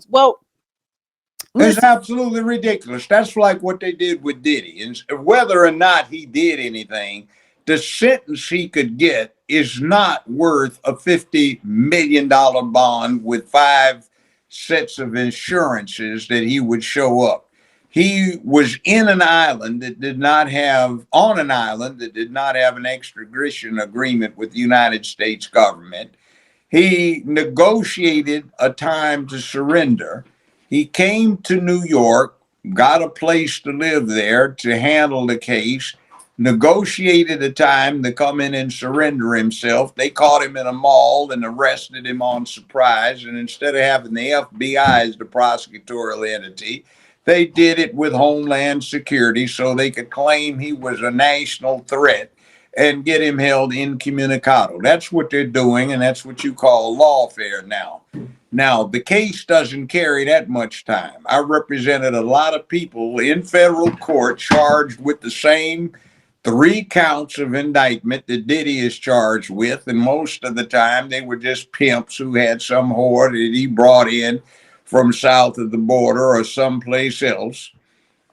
Well, It's listen. absolutely ridiculous. That's like what they did with Diddy. And whether or not he did anything, the sentence he could get is not worth a $50 million bond with five sets of insurances that he would show up. He was in an island that did not have, on an island that did not have an extradition agreement with the United States government. He negotiated a time to surrender. He came to New York, got a place to live there to handle the case, negotiated a time to come in and surrender himself. They caught him in a mall and arrested him on surprise. And instead of having the FBI as the prosecutorial entity, they did it with Homeland Security so they could claim he was a national threat and get him held incommunicado. That's what they're doing, and that's what you call lawfare now. Now, the case doesn't carry that much time. I represented a lot of people in federal court charged with the same three counts of indictment that Diddy is charged with, and most of the time they were just pimps who had some whore that he brought in from south of the border or someplace else.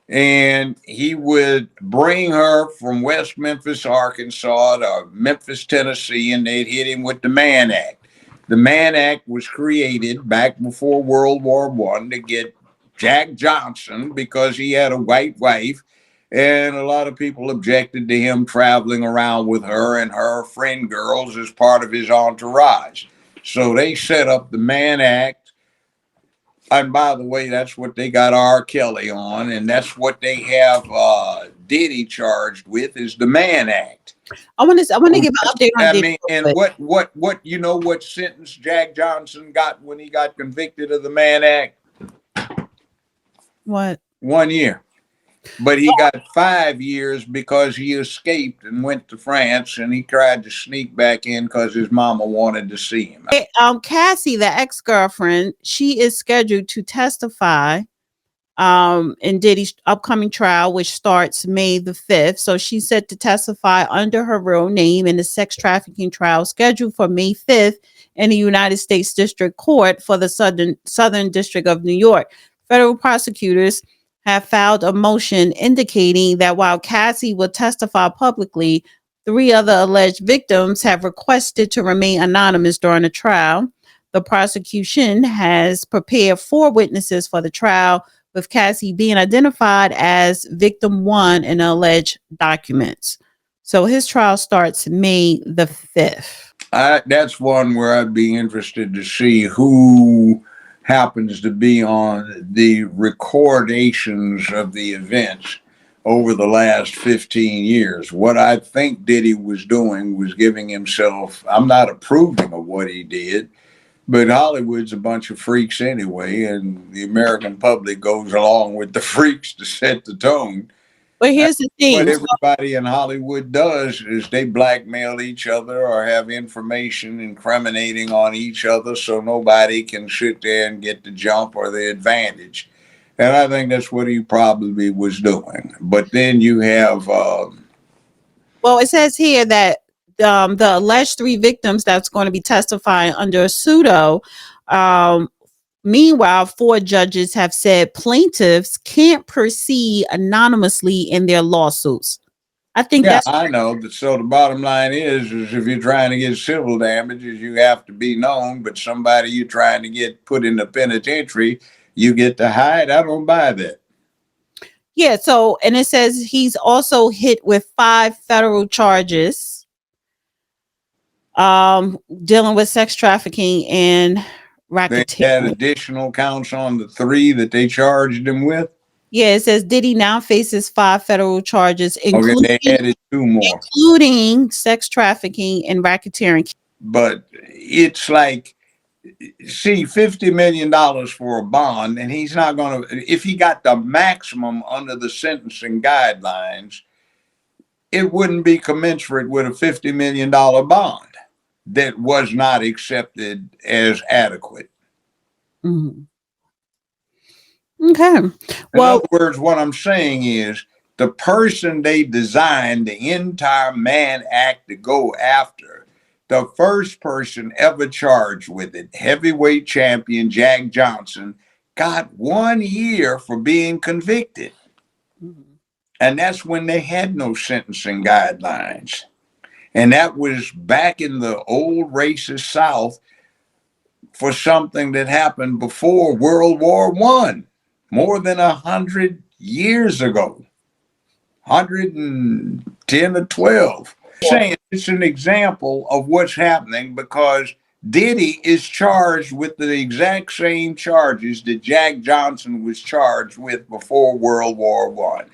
And he would bring her from West Memphis, Arkansas to Memphis, Tennessee, and they'd hit him with the Mann Act. The Mann Act was created back before World War I to get Jack Johnson because he had a white wife, and a lot of people objected to him traveling around with her and her friend girls as part of his entourage. So they set up the Mann Act. And by the way, that's what they got R. Kelly on, and that's what they have Diddy charged with is the Mann Act. I want to give an update on I Diddy. mean, and what you know what sentence Jack Johnson got when he got convicted of the Mann Act? What? 1 year. But he got 5 years because he escaped and went to France, and he tried to sneak back in because his mama wanted to see him. Cassie, the ex-girlfriend, she is scheduled to testify in Diddy's upcoming trial, which starts May the 5th. So she's set to testify under her real name in the sex trafficking trial scheduled for May 5th in the United States District Court for the Southern District of New York. Federal prosecutors have filed a motion indicating that while Cassie will testify publicly, 3 other alleged victims have requested to remain anonymous during the trial. The prosecution has prepared 4 witnesses for the trial, with Cassie being identified as victim 1 in the alleged documents. So his trial starts May the 5th. That's one where I'd be interested to see who happens to be on the recordations of the events over the last 15 years. What I think Diddy was doing was giving himself, I'm not approving of what he did, but Hollywood's a bunch of freaks anyway, and the American public goes along with the freaks to set the tone. But here's the thing. What everybody in Hollywood does is they blackmail each other or have information incriminating on each other so nobody can sit there and get the jump or the advantage. And I think that's what he probably was doing. But then you have... well, it says here that the alleged 3 victims that's going to be testifying under a pseudo. Meanwhile, 4 judges have said plaintiffs can't proceed anonymously in their lawsuits. I think I know. So the bottom line is if you're trying to get civil damages, you have to be known. But somebody you're trying to get put in the penitentiary, you get to hide. I don't buy that. Yeah. So, and it says he's also hit with 5 federal charges, dealing with sex trafficking and racketeering. They had additional counts on the 3 that they charged him with. Yeah, it says Diddy now faces 5 federal charges, including, they added 2 more, including sex trafficking and racketeering. But it's like, see, $50 million for a bond, and he's not going to, if he got the maximum under the sentencing guidelines, it wouldn't be commensurate with a $50 million bond that was not accepted as adequate. Mm-hmm. Okay. Well, in other words, what I'm saying is the person they designed the entire Mann Act to go after, the first person ever charged with it, heavyweight champion Jack Johnson, got 1 year for being convicted. Mhm. And that's when they had no sentencing guidelines. And that was back in the old racist South for something that happened before World War One, more than 100 years ago, 110 or 12. Saying it's an example of what's happening because Diddy is charged with the exact same charges that Jack Johnson was charged with before World War One.